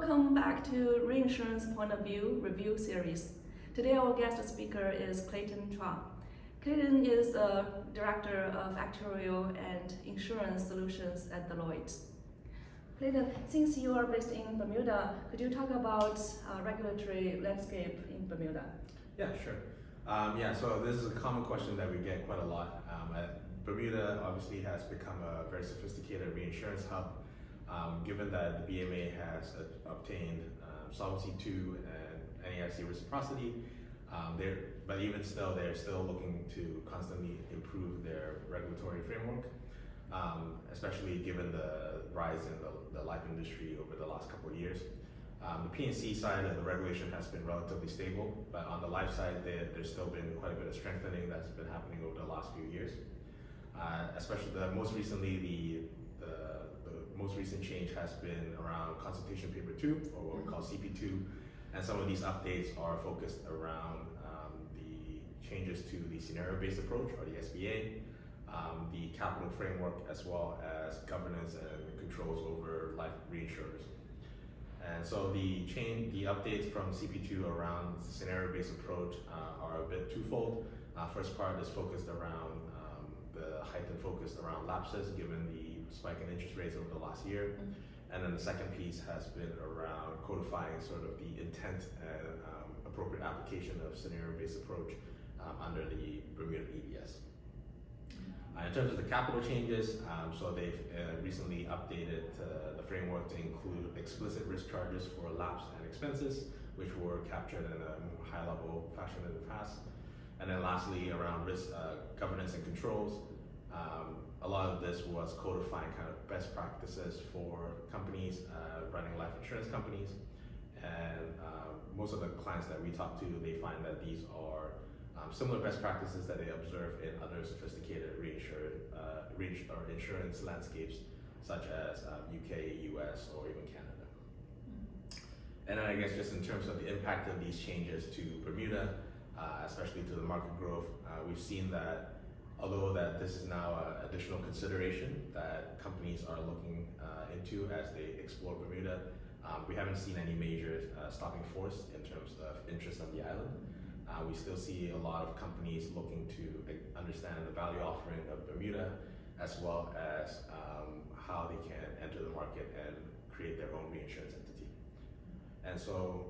welcome back to Reinsurance Point of View Review series. Today our guest speaker is Clayton Chuah. Clayton is a Director of Actuarial and Insurance Solutions at Deloitte. Clayton, since you are based in Bermuda, could you talk about regulatory landscape in Bermuda? Yeah, sure. So this is a common question that we get quite a lot. Bermuda obviously has become a very sophisticated reinsurance hub. Given that the BMA has obtained Solvency II and NAIC reciprocity, but even still, they're still looking to constantly improve their regulatory framework, especially given the rise in the life industry over the last couple of years. The P&C side of the regulation has been relatively stable, but on the life side, there's still been quite a bit of strengthening that's been happening over the last few years. Especially most recent change has been around Consultation Paper 2, or what we call CP2, and some of these updates are focused around the changes to the scenario-based approach, or the SBA, the capital framework, as well as governance and controls over life reinsurers. And so the updates from CP2 around scenario-based approach are a bit twofold. First part is focused around the heightened focus around lapses, given the spike in interest rates over the last year. And then the second piece has been around codifying sort of the intent and appropriate application of scenario-based approach under the Bermuda EDS. In terms of the capital changes, so they've recently updated the framework to include explicit risk charges for lapse and expenses, which were captured in a more high-level fashion in the past. And then lastly, around risk governance and controls, a lot of this was codifying kind of best practices for companies running life insurance companies. And most of the clients that we talk to, they find that these are similar best practices that they observe in other sophisticated insurance landscapes, such as UK, US, or even Canada. And then I guess just in terms of the impact of these changes to Bermuda, especially to the market growth, we've seen that although that this is now an additional consideration that companies are looking into as they explore Bermuda, we haven't seen any major stopping force in terms of interest on the island. We still see a lot of companies looking to understand the value offering of Bermuda, as well as how they can enter the market and create their own reinsurance entity. And so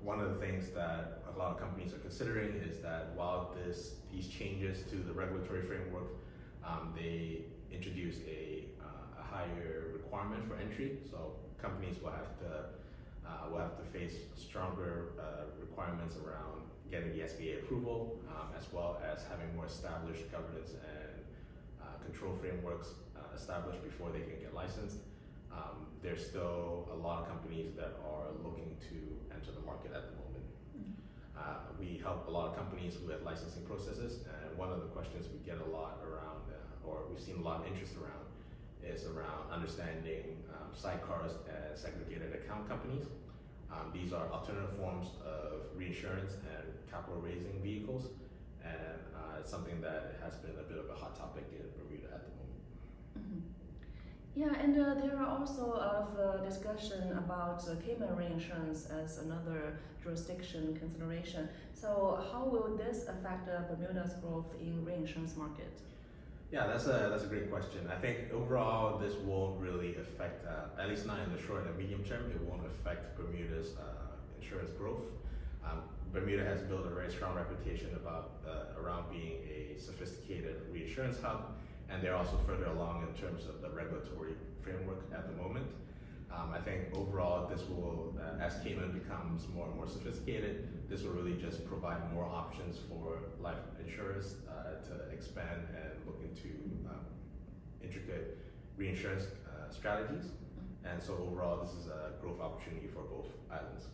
one of the things that a lot of companies are considering is that while these changes to the regulatory framework, they introduce a higher requirement for entry. So companies will have to face stronger requirements around getting the SBA approval, as well as having more established governance and control frameworks established before they can get licensed. There's still a lot of companies that are looking to enter the market at the moment. We help a lot of companies with licensing processes, and one of the questions we get a lot around, or we've seen a lot of interest around, is around understanding sidecars and segregated account companies. These are alternative forms of reinsurance and capital raising vehicles, and it's something that has been a bit of a hot topic in Bermuda at the moment. Yeah, and there are also a lot of discussion about Cayman reinsurance as another jurisdiction consideration. So how will this affect Bermuda's growth in reinsurance market? Yeah, that's a great question. I think overall this won't really affect, at least not in the short and medium term, it won't affect Bermuda's insurance growth. Bermuda has built a very strong reputation around being a sophisticated reinsurance hub, and they're also further along in terms of the regulatory framework at the moment. I think overall this will, as Cayman becomes more and more sophisticated, this will really just provide more options for life insurers to expand and look into intricate reinsurance strategies. And so overall this is a growth opportunity for both islands.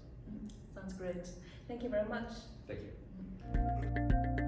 Sounds great. Thank you very much. Thank you.